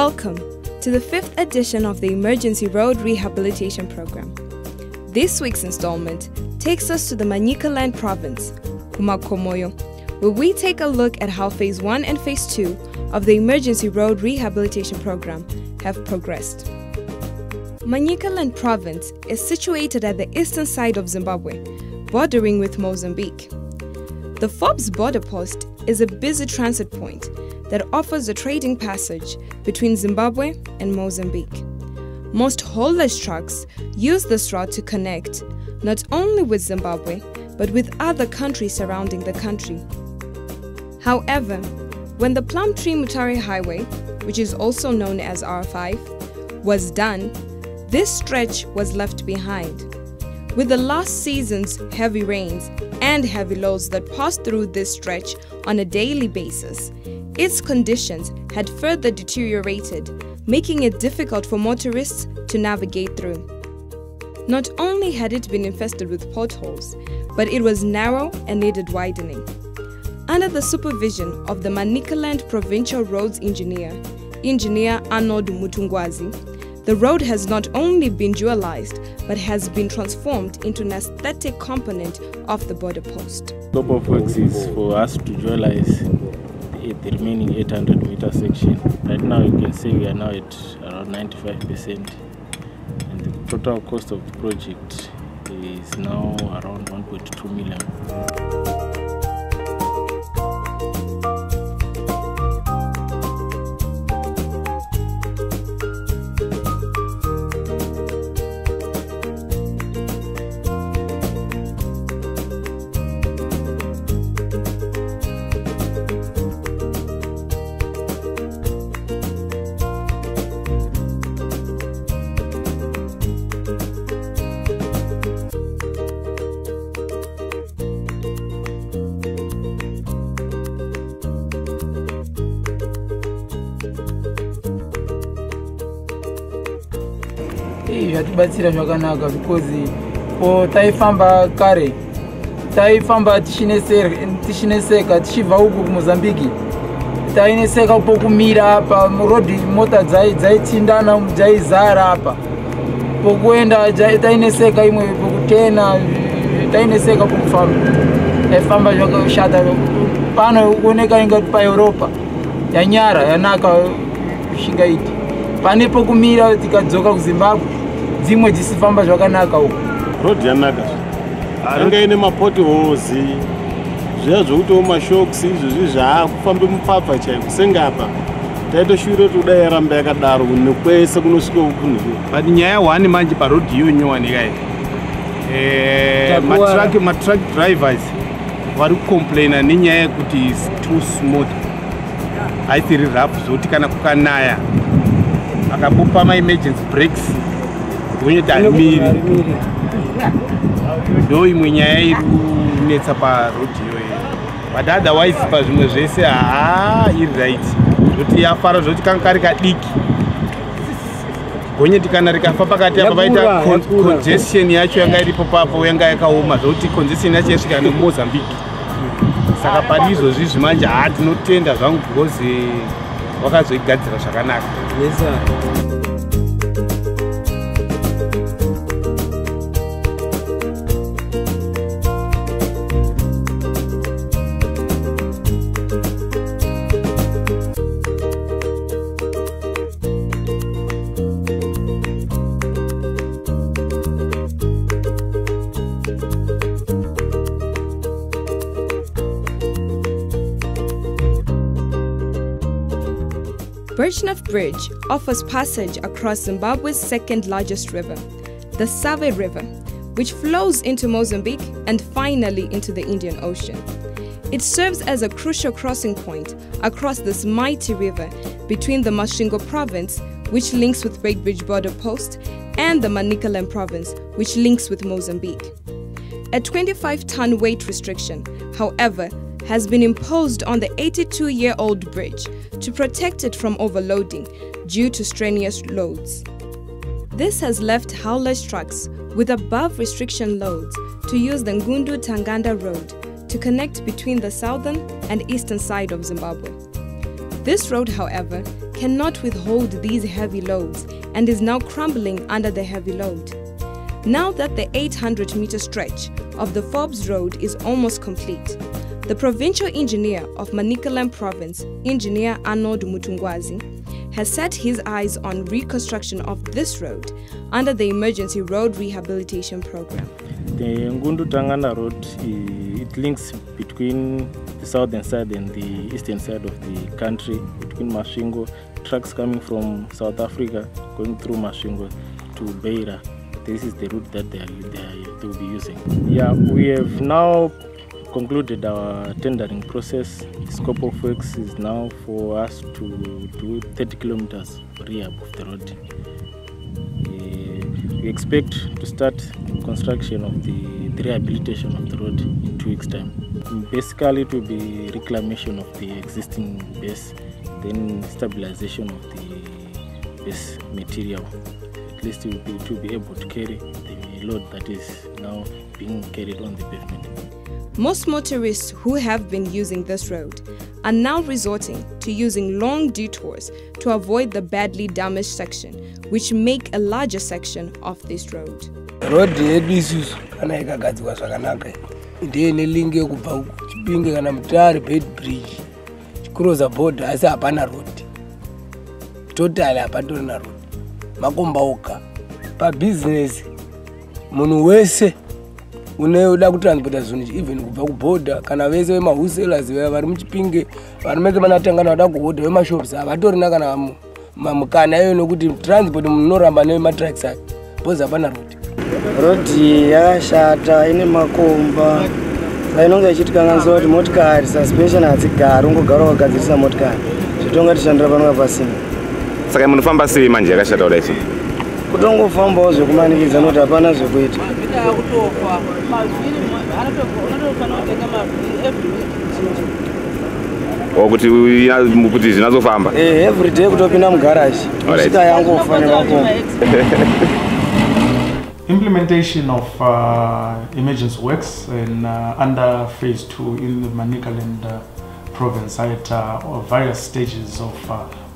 Welcome to the 5th edition of the Emergency Road Rehabilitation Program. This week's installment takes us to the Manicaland province, Kumakomoyo, where we take a look at how Phase 1 and Phase 2 of the Emergency Road Rehabilitation Program have progressed. Manicaland province is situated at the eastern side of Zimbabwe, bordering with Mozambique. The Forbes border post is a busy transit point that offers a trading passage between Zimbabwe and Mozambique. Most haulage trucks use this route to connect not only with Zimbabwe, but with other countries surrounding the country. However, when the Plumtree Mutare Highway, which is also known as R5, was done, this stretch was left behind. With the last season's heavy rains and heavy loads that passed through this stretch on a daily basis, its conditions had further deteriorated, making it difficult for motorists to navigate through. Not only had it been infested with potholes, but it was narrow and needed widening. Under the supervision of the Manicaland Provincial Roads Engineer, Engineer Arnold Mutungwazi, the road has not only been dualized, but has been transformed into an aesthetic component of the border post. The scope of works is for us to dualize the remaining 800-meter section. Right now you can see we are now at around 95%, and the total cost of the project is now around 1.2 million. Zvatibatsira zvakanaka because taifamba kare taifamba tichineseka tichibva uku kuMozambique taineseka pokumira apa road mota dzaitsindana dzaizara apa pokuenda taineseka imwe pokutena taineseka pokufamba taifamba zvakashata pano kuoneka ingati paEuropa yanyara yanaka kushinga iti pane pokumira tikadzoka kuZimbabwe dzimwe dzisifamba zvakanaka uko. Road yanaka anga ine mapotholes zviya zvokutiwo mashocks izvozvi zvaakufambe mupfapfa chaiko sengapa taitoshure kuti kudai yaramba yakadaro nekwese kunosvika ukunhu. But nyaya 1 manje parod iyo nyowanika matruck drivers vari kucomplaina nenyaya yekuti is too smooth, haisiri rough zvoti kana kukanaya akabupa ma-emergency brakes kunyeti harimiri. Ndo imwe nyaya iri kunetsa parodi iyoyo, but otherwise pazvimwe zvese iri right zvoti yafara zvoti kanga kari kadiki gonyeti kana rikafa pakati apa paita congestion yacho yanga iripo papo yanga yakaoma zvoti congestion yacho yasvika neMozambique. Saka pari izvozvi zvimanje tinotenda zvangu because wakazoigadzira zvakanaka. Yes, sir. Birchneuf Bridge offers passage across Zimbabwe's second largest river, the Save River, which flows into Mozambique and finally into the Indian Ocean. It serves as a crucial crossing point across this mighty river between the Masvingo province, which links with Beitbridge border post, and the Manicaland province, which links with Mozambique. A 25-ton weight restriction, however, has been imposed on the 82-year-old bridge to protect it from overloading due to strenuous loads. This has left haulage trucks with above restriction loads to use the Ngundu-Tanganda road to connect between the southern and eastern side of Zimbabwe. This road, however, cannot withhold these heavy loads and is now crumbling under the heavy load. Now that the 800-meter stretch of the Forbes Road is almost complete, the provincial engineer of Manicaland Province, Engineer Arnold Mutungwazi, has set his eyes on reconstruction of this road under the Emergency Road Rehabilitation Program. The Ngundu-Tanganda Road, it links between the southern side and the eastern side of the country, between Masvingo, trucks coming from South Africa going through Masvingo to Beira. This is the route that they will be using. Yeah, we have now concluded our tendering process. The scope of works is now for us to do 30 kilometers rehab of the road. We expect to start construction of the rehabilitation of the road in 2 weeks' time. Basically, it will be reclamation of the existing base, then stabilization of the base material. At least it will be able to carry the load that is now being carried on the pavement. Most motorists who have been using this road are now resorting to using long detours to avoid the badly damaged section, which make a larger section of this road. Road isusu kana ikagadzirwa zvakanaka ndiye nelingi yekubva Chipinge kana Mutare bridge chikuroza border asi hapana road totally hapatorina road makombauka pa business munhu wese unoda kutransporta zvinhu even kubva kuborder kana vese vemahusellers vari muChipinge vari mese vanatangana vada kuhodha vemashops havatorina kana mamukana iyoyo nokuti transport munoramba nematracks aya because hapana road. Road yakashata ine makomba inonge ichitikanganisa kuti motikari suspension hadzigari ungogara wakagadzirisa motikari zvitonga tishandira pano pasina. Saka munofamba sei manje yakashata kudai? Kutongofambawo zvekumanikidza nokuti hapana zvekuita. Kuti zvinazofamba everyday kutopinda mugaraji kusvika yangofa nemakomba. Implementation of emergency works under phase 2 in the Manicaland province at various stages of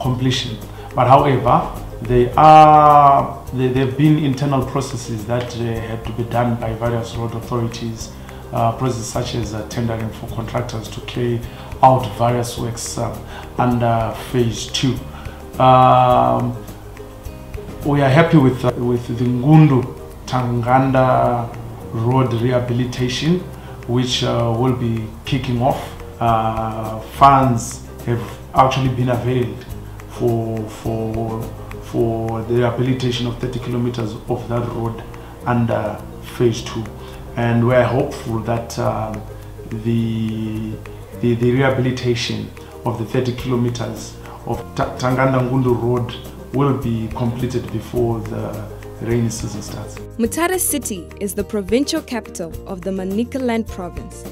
completion. But however, there have been internal processes that had to be done by various road authorities, processes such as tendering for contractors to carry out various works under phase 2. We are happy with the Ngundu-Tanganda road rehabilitation, which will be kicking off. Funds have actually been availed for the rehabilitation of 30 kilometers of that road under phase 2, and we are hopeful that the rehabilitation of the 30 kilometers of Tanganda-Ngundu road will be completed before the rainy season starts. Mutare city is the provincial capital of the Manicaland province.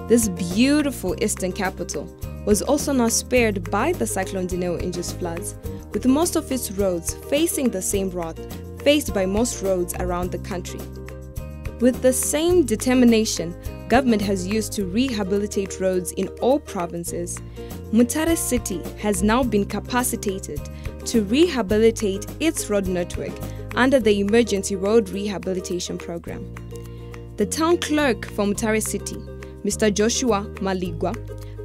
This beautiful eastern capital was also now spared by the Cyclone Dineo-induced floods, with most of its roads facing the same wrath faced by most roads around the country. With the same determination government has used to rehabilitate roads in all provinces, Mutare city has now been capacitated to rehabilitate its road network under the Emergency Road Rehabilitation Program. The town clerk for Mutare city, Mr. Joshua Maligwa,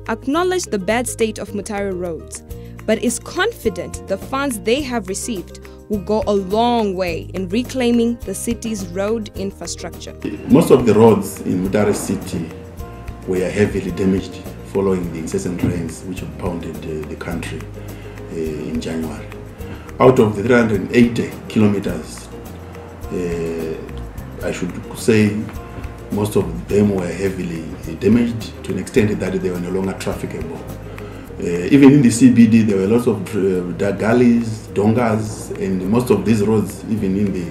acknowledged the bad state of Mutare roads, but is confident the funds they have received will go a long way in reclaiming the city's road infrastructure. Most of the roads in Mutare city were heavily damaged following the incessant rains which have pounded the country in January. Out of the 380 kilometers, I should say most of them were heavily damaged to an extent that they were no longer trafficable. Even in the CBD, there were lots of gullies, dongas, and most of these roads, even in the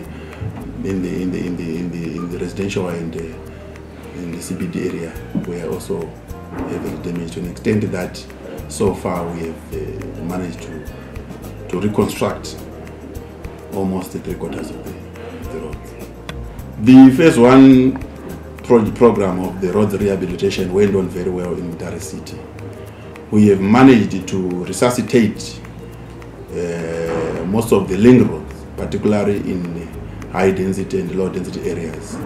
residential and in the CBD area, were also heavily damaged to an extent that so far we have managed to reconstruct almost 3/4 of the roads. The phase 1 program of the road rehabilitation went on very well in Mutare city. We have managed to resuscitate most of the link roads, particularly in high density and low density areas.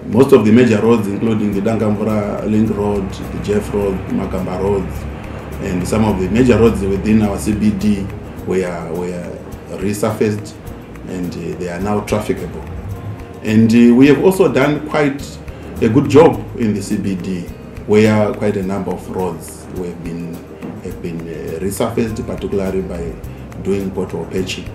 Most of the major roads, including the Dangamvura Link Road, the Jeff Road, Makamba Roads, and some of the major roads within our CBD were resurfaced, and they are now trafficable. And we have also done quite a good job in the CBD, where quite a number of roads have been resurfaced, particularly by doing pothole patching.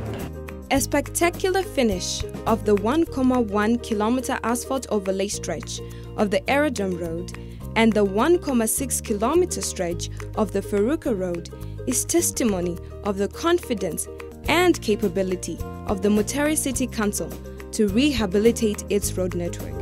A spectacular finish of the 1.1 kilometer asphalt overlay stretch of the Aerodrome Road and the 1.6 kilometer stretch of the Faruka Road is testimony of the confidence and capability of the Mutare City Council to rehabilitate its road network.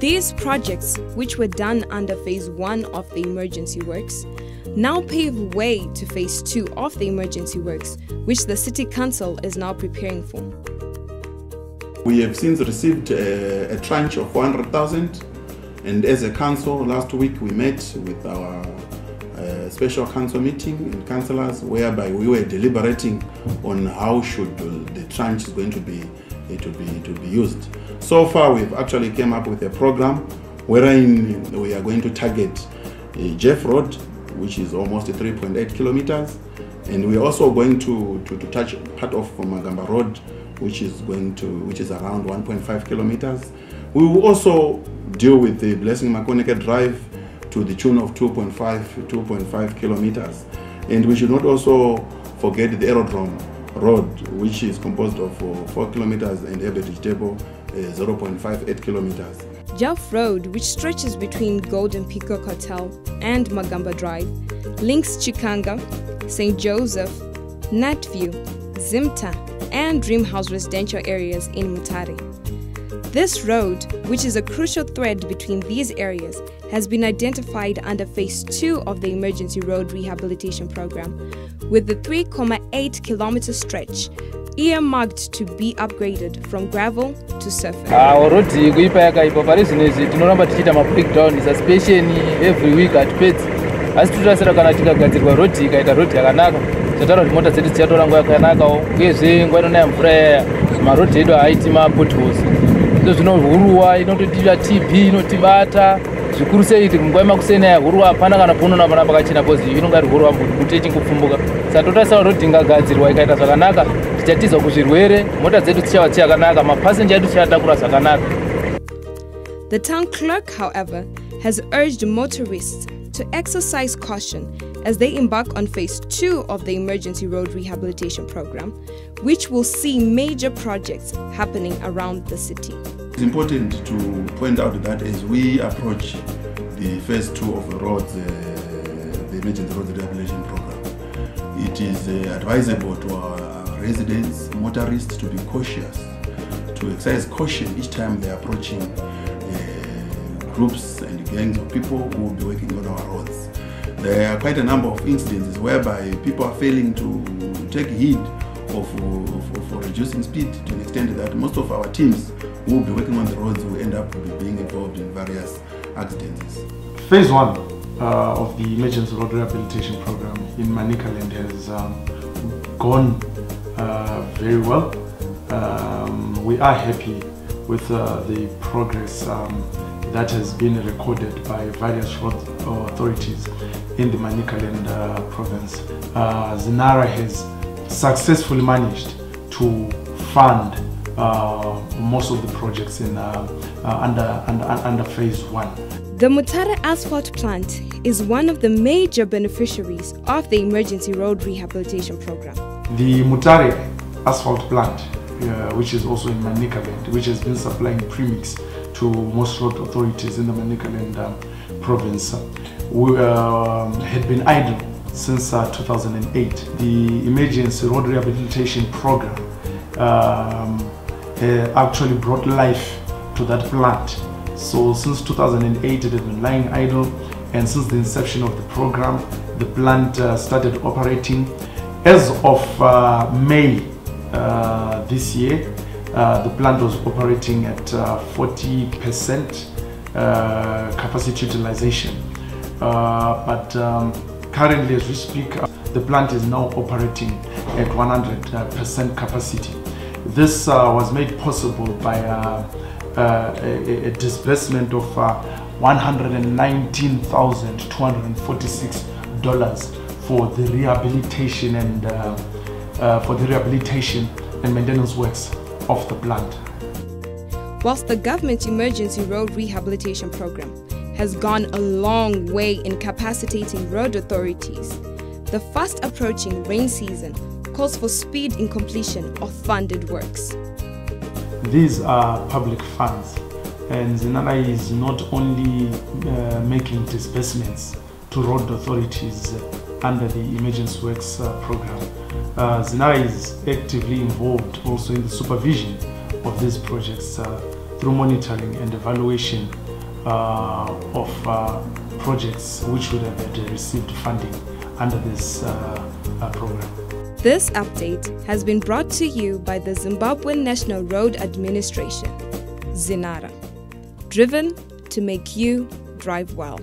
These projects, which were done under Phase 1 of the emergency works, now pave way to Phase 2 of the emergency works, which the City Council is now preparing for. We have since received a tranche of 400,000, and as a council, last week we met with our special council meeting and councillors, whereby we were deliberating on how should the tranche is going to be used. So far, we've actually came up with a program wherein we are going to target Jeff Road, which is almost 3.8 kilometers, and we are also going to touch part of Magamba Road, which is around 1.5 kilometers. We will also deal with the Blessing Makoneke Drive to the tune of 2.5 kilometers, and we should not also forget the Aerodrome Road, which is composed of 4 kilometers, and Heavy Vegetable 0.58 kilometers. Jeff Road, which stretches between Golden Peacock Hotel and Magamba Drive, links Chikanga, St. Joseph, Natview, Zimta, and Dreamhouse residential areas in Mutare. This road, which is a crucial thread between these areas, has been identified under Phase 2 of the Emergency Road Rehabilitation Program, with the 3.8 kilometer stretch earmarked to be upgraded from gravel to surface. Rodi kuipa yakaipa pari zvinezvi tinoramba tichiita mabreakdown suspension every week atipedzi, asi tutasira kana tikagadzirwa rodi ikaita rodi yakanaka zvotaura kuti mota dzedu dzichatora nguva yakanakawo, uyezve nguva inonaya mvura yaya marodhi edu haaiti mapotholes, ndo zvinohuruwa inototiva TB inotibata zvikuru sei nguva yemakusenaya huruwa hapana kana pounona pana pakachena kozi inonga iri huruwa kuti ichingopfumbuka. Saka totarisira rodhi ingagadzirwa ikaita zvakanaka tichatiza kuzvirwere, mota dzedu dzichava dzichakanaka, mapasenja edu tichatakura zvakanaka. The town clerk, however, has urged motorists to exercise caution as they embark on Phase 2 of the Emergency Road Rehabilitation Program, which will see major projects happening around the city. It's important to point out that as we approach the Phase 2 of the roads, the Emergency Road Rehabilitation Program, it is advisable to our residents, motorists, to be cautious, to exercise caution each time they are approaching groups and gangs of people who will be working on our roads. there are quite a number of incidences whereby people are failing to take heed of reducing speed to an extent that most of our teams who will be working on the roads will end up being involved in various accidents. Phase 1 of the Emergency Road Rehabilitation Program in Manicaland has gone very well. We are happy with the progress that has been recorded by various road authorities in the Manicaland province. ZINARA has successfully managed to fund most of the projects in under phase 1. The Mutare asphalt plant is one of the major beneficiaries of the Emergency Road Rehabilitation Program. The Mutare asphalt plant, which is also in Manicaland, which has been supplying premix to most road authorities in the Manicaland province, had been idle since 2008. The Emergency Road Rehabilitation Program actually brought life to that plant. So since 2008 it had been lying idle, and since the inception of the program the plant started operating. As of May this year, the plant was operating at 40% capacity utilization, but currently as we speak the plant is now operating at 100% capacity. This was made possible by a disbursement of $119,246 for the rehabilitation and maintenance works of the plant. Whilst the government Emergency Road Rehabilitation Program has gone a long way in capacitating road authorities, the fast approaching rain season calls for speed in completion of funded works. These are public funds, and ZINARA is not only making disbursements to road authorities under the Emergency Works program. ZINARA is actively involved also in the supervision of these projects through monitoring and evaluation of projects which would have received funding under this program. This update has been brought to you by the Zimbabwean National Road Administration, ZINARA, driven to make you drive well.